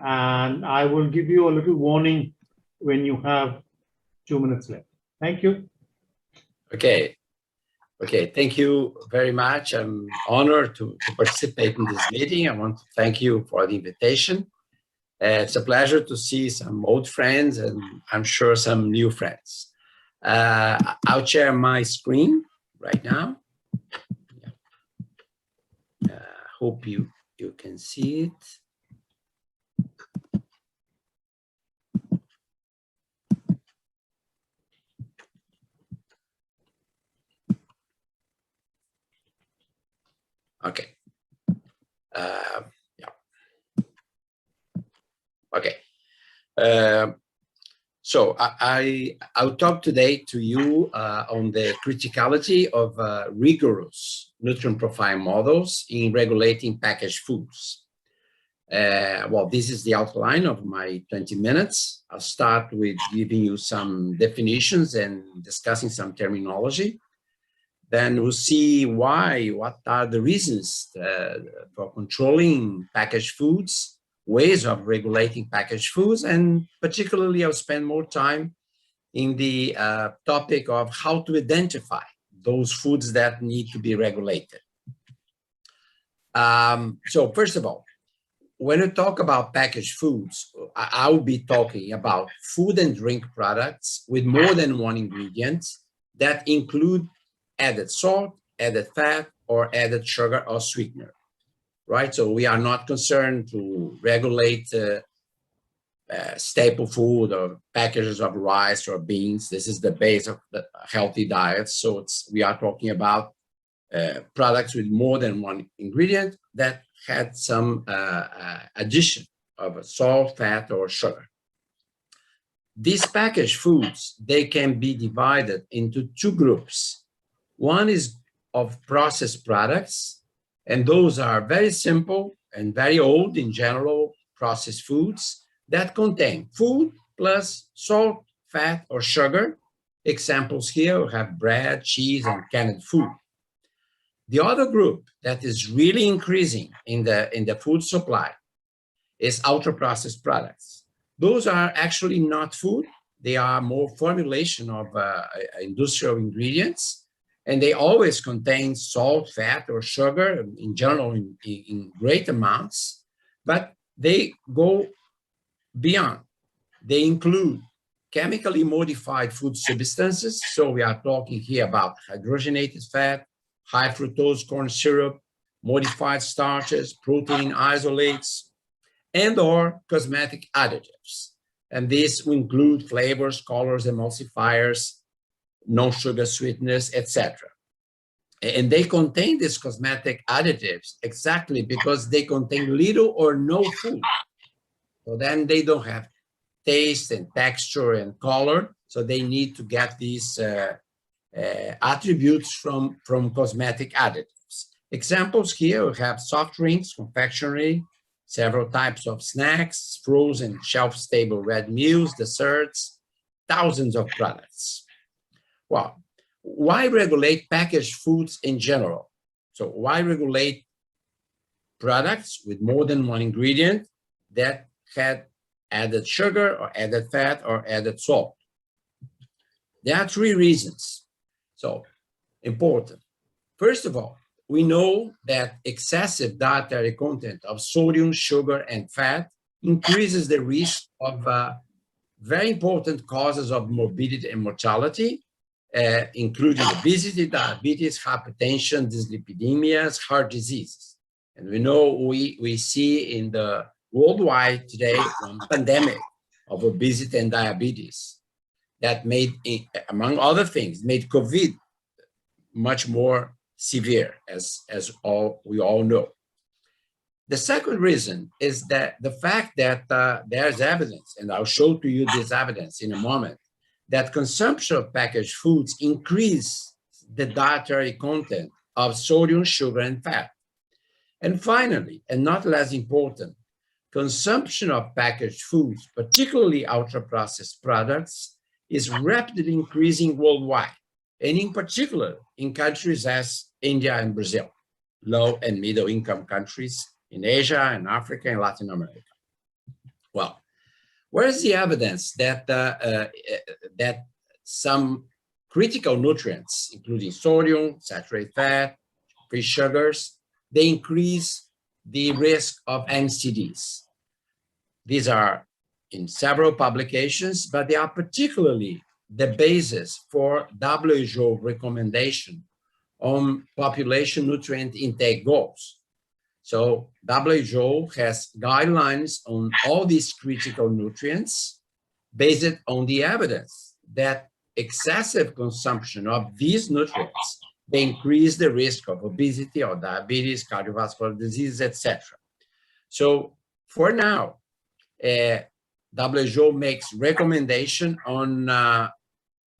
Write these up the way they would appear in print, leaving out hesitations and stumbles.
and I will give you a little warning when you have 2 minutes left. Thank you. Okay. Okay, thank you very much. I'm honored to participate in this meeting. I want to thank you for the invitation. It's a pleasure to see some old friends and I'm sure some new friends. I'll share my screen right now. Hope you can see it. Okay. Yeah. Okay. So I'll talk today to you on the criticality of rigorous nutrient profile models in regulating packaged foods. Well, this is the outline of my 20 minutes. I'll start with giving you some definitions and discussing some terminology. Then we'll see what are the reasons for controlling packaged foods, ways of regulating packaged foods, and particularly I'll spend more time in the topic of how to identify those foods that need to be regulated. So first of all, when we talk about packaged foods, I'll be talking about food and drink products with more than one ingredient that include added salt, added fat, or added sugar or sweetener, right? So we are not concerned to regulate staple food or packages of rice or beans. This is the base of the healthy diet. So we are talking about products with more than one ingredient that had some addition of salt, fat, or sugar. These packaged foods, they can be divided into two groups. One is of processed products, and those are very simple and very old in general processed foods that contain food plus salt, fat, or sugar. Examples here have bread, cheese, and canned food. The other group that is really increasing in the food supply is ultra-processed products. Those are actually not food. They are more formulation of industrial ingredients, and they always contain salt, fat, or sugar, in general, in great amounts, but they go beyond. They include chemically modified food substances. So we are talking here about hydrogenated fat, high fructose corn syrup, modified starches, protein isolates, and or cosmetic additives. And these will include flavors, colors, emulsifiers, non-sugar sweeteners, etc. And they contain these cosmetic additives exactly because they contain little or no food. So then they don't have taste and texture and color. So they need to get these attributes from cosmetic additives. Examples here, we have soft drinks, confectionery, several types of snacks, frozen shelf-stable red meals, desserts, thousands of products. Well, why regulate packaged foods in general? So why regulate products with more than one ingredient that had added sugar or added fat or added salt? There are three reasons. So important. First of all, we know that excessive dietary content of sodium, sugar, and fat increases the risk of very important causes of morbidity and mortality, including obesity, diabetes, hypertension, dyslipidemias, heart diseases. And we know we see in the worldwide today one pandemic of obesity and diabetes that made, among other things, made COVID much more severe, as we all know. The second reason is that the fact that there's evidence, and I'll show to you this evidence in a moment, that consumption of packaged foods increase the dietary content of sodium, sugar, and fat. And finally, and not less important, consumption of packaged foods, particularly ultra-processed products, is rapidly increasing worldwide, and in particular in countries as India and Brazil, low and middle income countries in Asia and Africa and Latin America. Well, where is the evidence that that some critical nutrients, including sodium, saturated fat, free sugars, they increase the risk of NCDs? These are in several publications, but they are particularly the basis for WHO recommendation on population nutrient intake goals. So WHO has guidelines on all these critical nutrients based on the evidence that excessive consumption of these nutrients, they increase the risk of obesity or diabetes, cardiovascular disease, etc. So for now, WHO makes recommendation on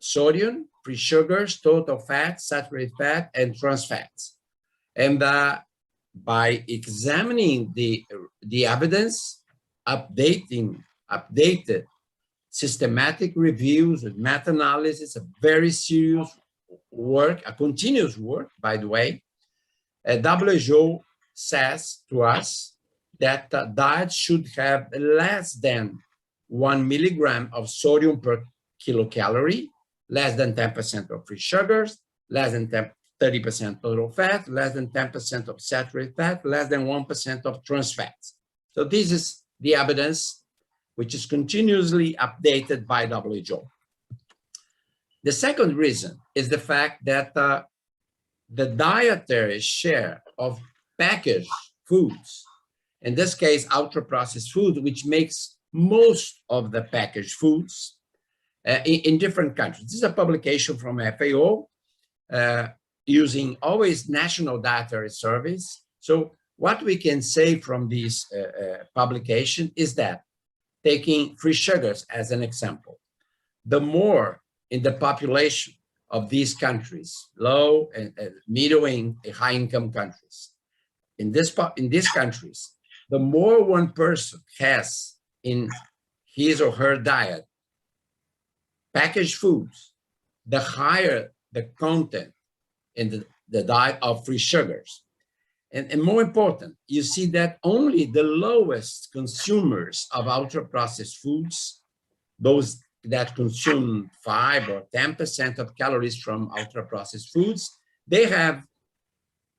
sodium, free sugars, total fat, saturated fat, and trans fats. And by examining the evidence, updated systematic reviews with meta-analysis, a very serious work, a continuous work, by the way, WHO says to us that diet should have less than 1 milligram of sodium per kilocalorie, less than 10% of free sugars, less than 30% total fat, less than 10% of saturated fat, less than 1% of trans fats. So this is the evidence which is continuously updated by WHO. The second reason is the fact that the dietary share of packaged foods, in this case, ultra-processed food, which makes most of the packaged foods in different countries. This is a publication from FAO using always national dietary surveys. So what we can say from this publication is that, taking free sugars as an example, the more in the population of these countries, low and middle and high income countries, in these countries, the more one person has in his or her diet packaged foods, the higher the content in the diet of free sugars. And more important, you see that only the lowest consumers of ultra-processed foods, those that consume 5 or 10% of calories from ultra-processed foods, they have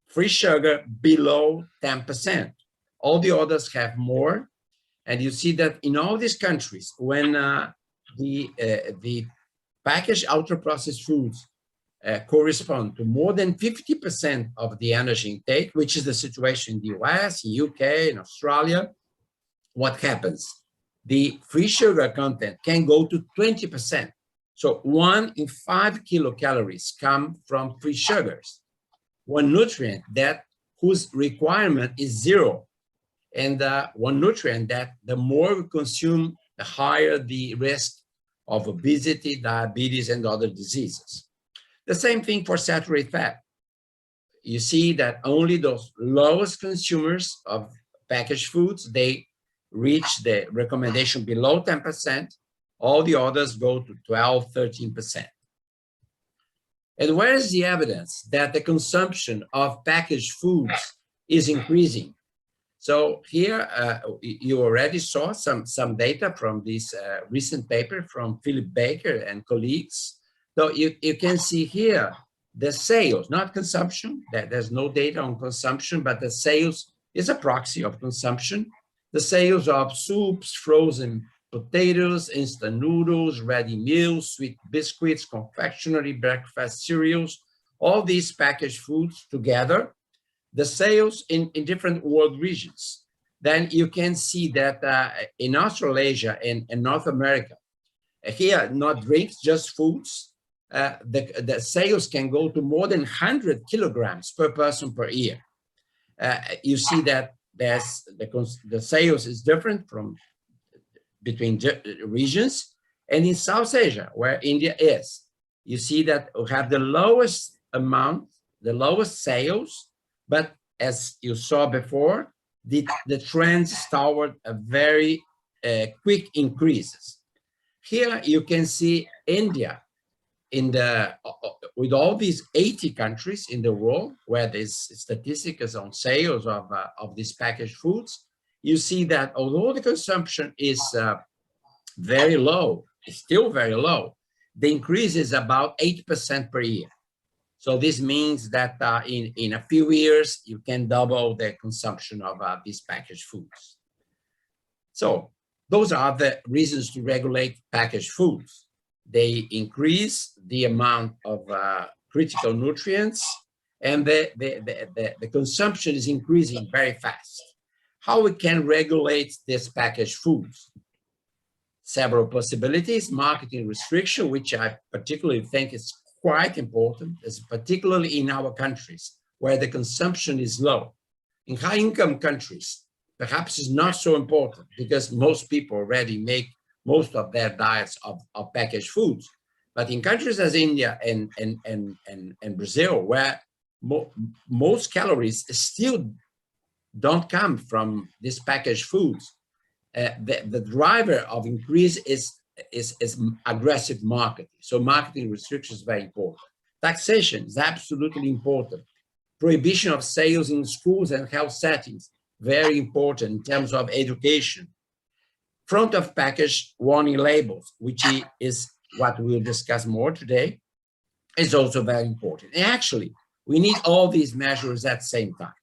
free sugar below 10%. All the others have more. And you see that in all these countries, when the packaged ultra-processed foods correspond to more than 50% of the energy intake, which is the situation in the US, UK, and Australia, what happens? The free sugar content can go to 20%. So 1 in 5 kilocalories come from free sugars, one nutrient whose requirement is 0. And one nutrient that the more we consume, the higher the risk of obesity, diabetes, and other diseases. The same thing for saturated fat. You see that only those lowest consumers of packaged foods, they reach the recommendation below 10%. All the others go to 12, 13%. And where is the evidence that the consumption of packaged foods is increasing? So here, you already saw some data from this recent paper from Philip Baker and colleagues. So you can see here the sales, not consumption. There's no data on consumption, but the sales is a proxy of consumption. The sales of soups, frozen potatoes, instant noodles, ready meals, sweet biscuits, confectionery, breakfast cereals, all these packaged foods together, the sales in different world regions. Then you can see that in Australasia and North America, here, not drinks, just foods, the sales can go to more than 100 kilograms per person per year. You see that the sales is different from between regions. And in South Asia, where India is, you see that we have the lowest amount, the lowest sales, but as you saw before, the trends toward a very quick increases. Here you can see India with all these 80 countries in the world where this statistic is on sales of these packaged foods. you see that although the consumption is very low, it's still very low, the increase is about 8% per year. So this means that in a few years, you can double the consumption of these packaged foods. So those are the reasons to regulate packaged foods. They increase the amount of critical nutrients, and the consumption is increasing very fast. How we can regulate these packaged foods? Several possibilities. Marketing restriction, which I particularly think is quite important, is particularly in our countries where the consumption is low. In high-income countries, perhaps it's not so important because most people already make most of their diets of packaged foods. But in countries as India and Brazil, where most calories still don't come from these packaged foods, the driver of increase is aggressive marketing. So marketing restriction is very important. Taxation is absolutely important. Prohibition of sales in schools and health settings, very important in terms of education. Front of package warning labels, which is what we'll discuss more today, is also very important. And actually, we need all these measures at the same time.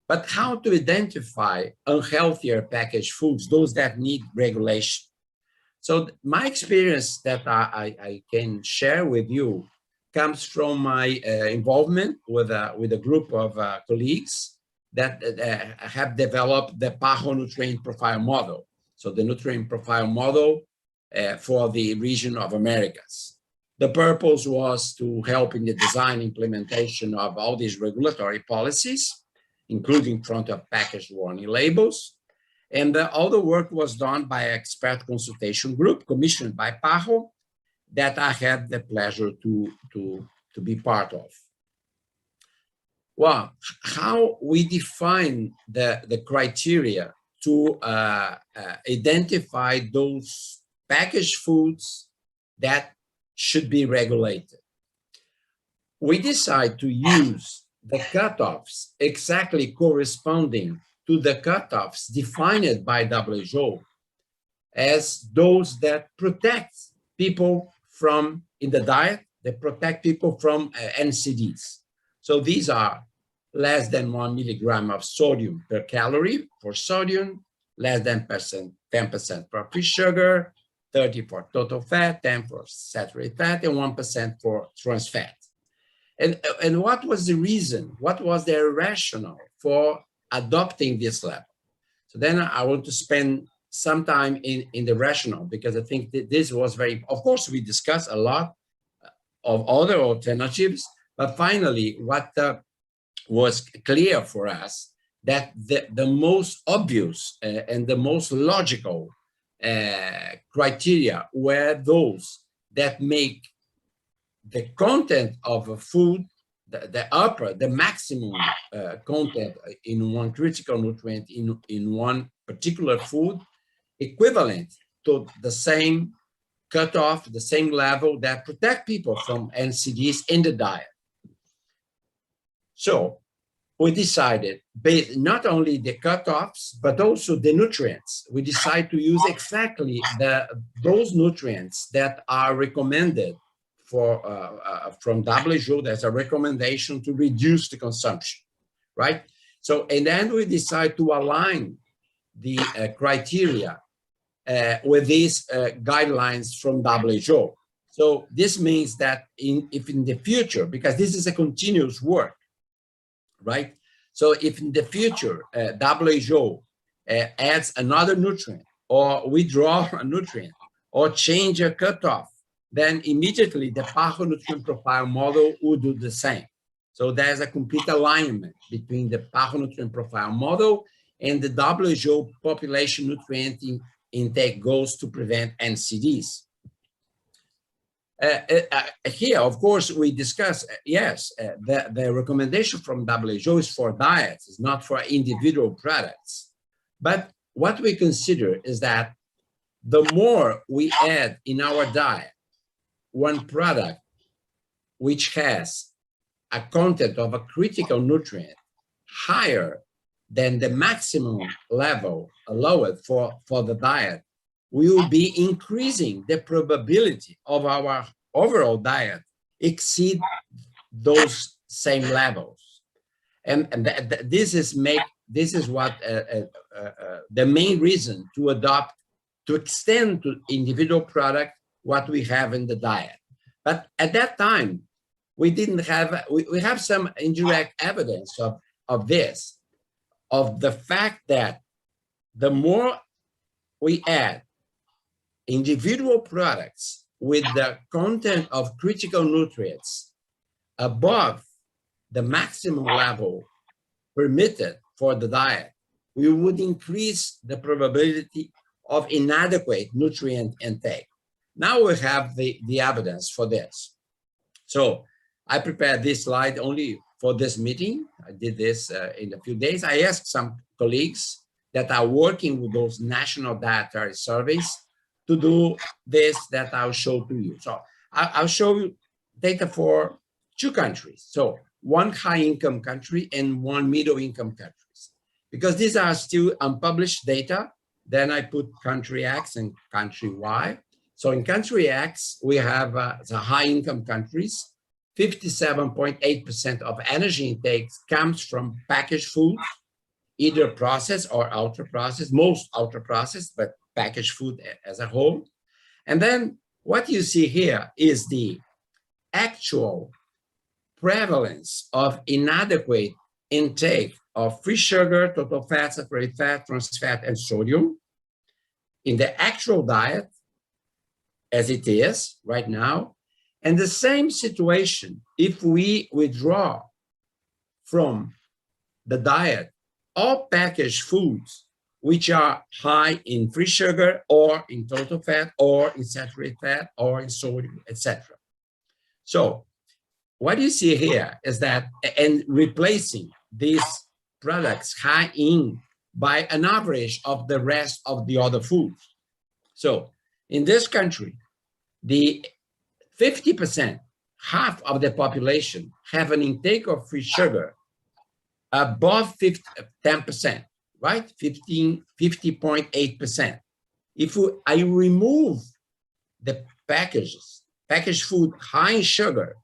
But how to identify unhealthier packaged foods, those that need regulation? So my experience that I can share with you comes from my involvement with a group of colleagues that have developed the PAHO nutrient profile model. So the nutrient profile model for the region of Americas. The purpose was to help in the design implementation of all these regulatory policies, including front of package warning labels. And all the work was done by an expert consultation group commissioned by PAHO that I had the pleasure to be part of. Well, how we define the criteria to identify those packaged foods that should be regulated. We decide to use the cutoffs exactly corresponding to the cutoffs defined by WHO as those that protect people from, in the diet, they protect people from NCDs. So these are less than 1 milligram of sodium per calorie for sodium, less than 10% for free sugar, 30 for total fat, 10 for saturated fat, and 1% for trans fat. And what was the reason? What was their rationale for adopting this level? So then I want to spend some time in the rationale, because I think that this was very, of course, we discussed a lot of other alternatives, but finally what was clear for us that the most obvious and the most logical criteria were those that make the content of a food, the maximum content in one critical nutrient in one particular food, equivalent to the same cutoff, the same level that protect people from NCDs in the diet. So we decided, based not only the cutoffs, but also the nutrients. We decided to use exactly those nutrients that are recommended for from WHO. There's a recommendation to reduce the consumption, right? So, and then we decide to align the criteria with these guidelines from WHO. So this means that if in the future, because this is a continuous work, right? So if in the future WHO adds another nutrient or withdraw a nutrient or change a cutoff, then immediately the PAHO nutrient profile model will do the same. So there's a complete alignment between the PAHO nutrient profile model and the WHO population nutrient intake goals to prevent NCDs. Here, of course, we discuss, yes, the recommendation from WHO is for diets, it's not for individual products. But what we consider is that the more we add in our diet one product which has a content of a critical nutrient higher than the maximum level allowed for the diet, we will be increasing the probability of our overall diet exceed those same levels. And this is what the main reason to adopt, to extend to individual product what we have in the diet. But at that time, we didn't have, we have some indirect evidence of this, of the fact that the more we add individual products with the content of critical nutrients above the maximum level permitted for the diet, we would increase the probability of inadequate nutrient intake. Now we have the evidence for this. So I prepared this slide only for this meeting. I did this in a few days. I asked some colleagues that are working with those national dietary surveys to do this that I'll show to you. So I'll show you data for 2 countries. So one high-income country and one middle-income countries. Because these are still unpublished data, then I put country X and country Y. So in country X, we have the high-income countries. 57.8% of energy intake comes from packaged foods, either processed or ultra-processed, most ultra-processed, but packaged food as a whole. And then what you see here is the actual prevalence of inadequate intake of free sugar, total fat, saturated fat, trans fat, and sodium in the actual diet as it is right now. And the same situation if we withdraw from the diet all packaged foods which are high in free sugar or in total fat or in saturated fat or in sodium, etc. So what you see here is that, and replacing these products high in by an average of the rest of the other foods. So in this country, the 50%, half of the population have an intake of free sugar above 10%, right? 50.8%. If I remove the packaged food high in sugar,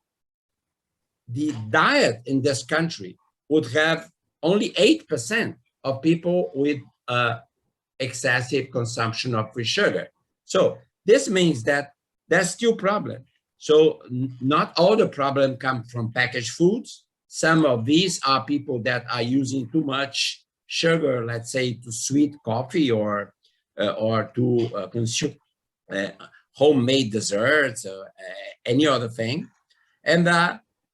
the diet in this country would have only 8% of people with excessive consumption of free sugar. So this means that there's still problem. So not all the problem come from packaged foods. Some of these are people that are using too much sugar, let's say to sweet coffee or to consume homemade desserts or any other thing. And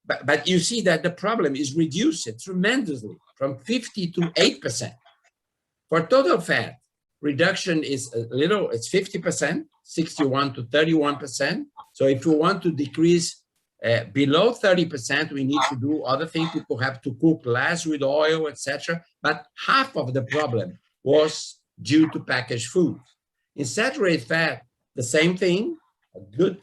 but you see that the problem is reduced tremendously from 50 to 8%. For total fat, reduction is a little, it's 50%, 61 to 31%. So if you want to decrease below 30%, we need to do other things. People have to cook less with oil, etc. But half of the problem was due to packaged foods. In saturated fat, the same thing,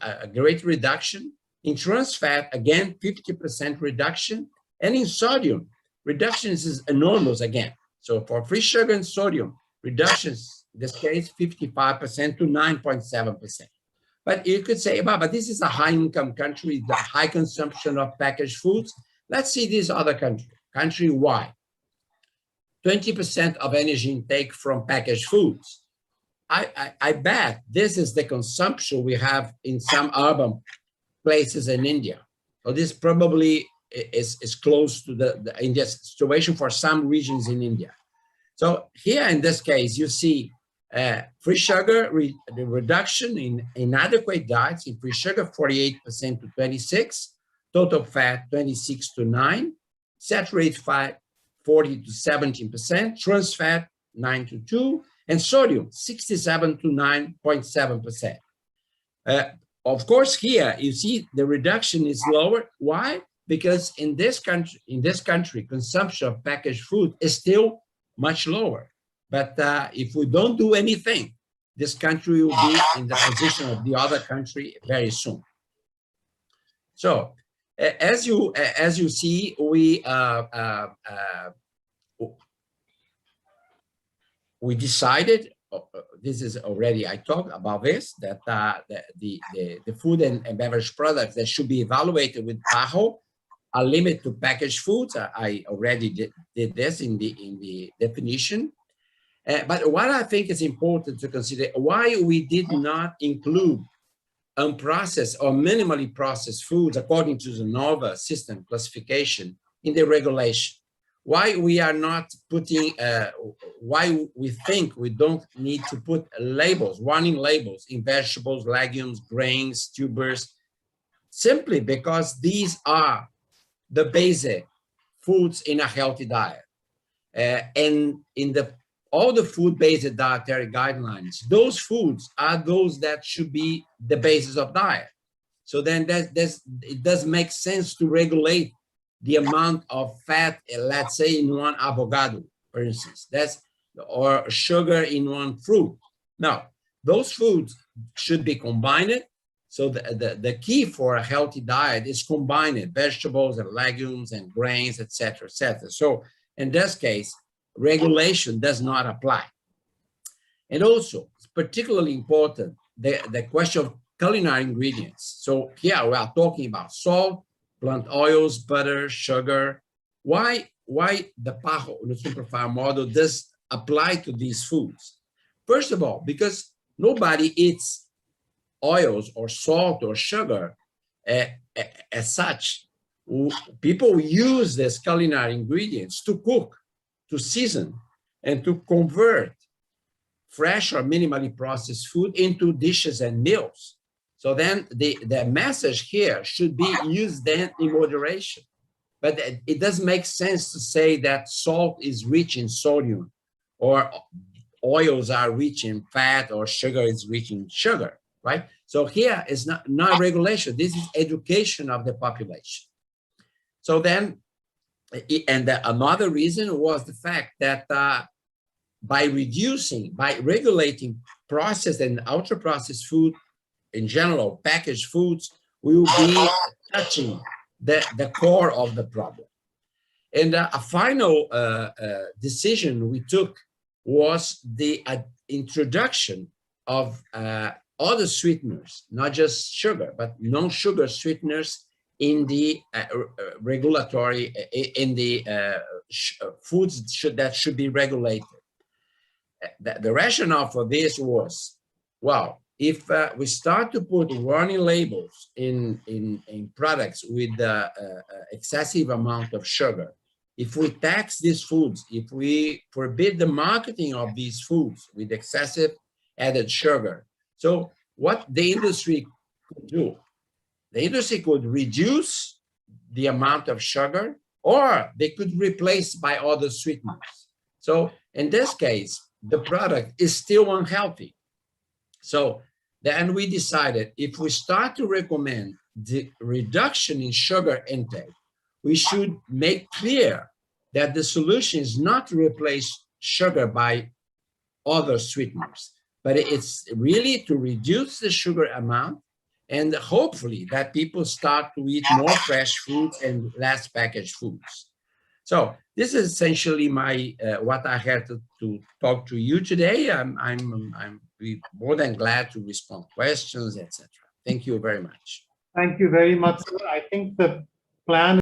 a great reduction. In trans fat, again, 50% reduction. And in sodium, reductions is enormous again. So for free sugar and sodium, reductions, in this case, 55% to 9.7%. But you could say, but this is a high-income country, the high consumption of packaged foods. Let's see this other country, country Y. 20% of energy intake from packaged foods. I bet this is the consumption we have in some urban places in India. So this probably is close to the India situation for some regions in India. So here in this case, you see free sugar, the reduction in inadequate diets in free sugar, 48% to 26, total fat, 26 to 9, saturated fat, 40 to 17%, trans fat, 9 to 2, and sodium, 67 to 9.7%. Of course, here you see the reduction is lower. Why? Because in this country, consumption of packaged food is still much lower. But if we don't do anything, this country will be in the position of the other country very soon. So, as you see, we decided, this is already, I talked about this, that the food and beverage products that should be evaluated with PAHO are limited to packaged foods. I already did this in the definition. But what I think is important to consider, why we did not include unprocessed or minimally processed foods according to the NOVA system classification in the regulation. Why we are not putting, why we think we don't need to put labels, warning labels in vegetables, legumes, grains, tubers, simply because these are the basic foods in a healthy diet. And in all the food-based dietary guidelines, those foods are those that should be the basis of diet. So then it does make sense to regulate the amount of fat, let's say in one avocado, for instance, or sugar in one fruit. Now, those foods should be combined. So the key for a healthy diet is combining vegetables and legumes and grains, etc., etc. So in this case, regulation does not apply. And also, it's particularly important, the question of culinary ingredients. So here we are talking about salt, plant oils, butter, sugar. Why the PAHO nutrition profile model does apply to these foods? First of all, because nobody eats oils or salt or sugar as such. People use these culinary ingredients to cook, to season, and to convert fresh or minimally processed food into dishes and meals. So then the message here should be used then in moderation. But it doesn't make sense to say that salt is rich in sodium, or oils are rich in fat, or sugar is rich in sugar, right? So here is not regulation. This is education of the population. So then, and another reason was the fact that by regulating processed and ultra-processed food, in general, packaged foods, we will be touching the core of the problem. And a final decision we took was the introduction of other sweeteners, not just sugar, but non-sugar sweeteners in the regulatory, in the foods that should be regulated. The rationale for this was, well, if we start to put warning labels in products with excessive amount of sugar, if we tax these foods, if we forbid the marketing of these foods with excessive added sugar, so what the industry could do, the industry could reduce the amount of sugar, or they could replace by other sweeteners. So in this case, the product is still unhealthy. So then we decided, if we start to recommend the reduction in sugar intake, we should make clear that the solution is not to replace sugar by other sweeteners, but it's really to reduce the sugar amount, and hopefully that people start to eat more fresh foods and less packaged foods. So this is essentially my what I had to talk to you today. I'm more than glad to respond to questions, etc. Thank you very much. Thank you very much, sir. I think the plan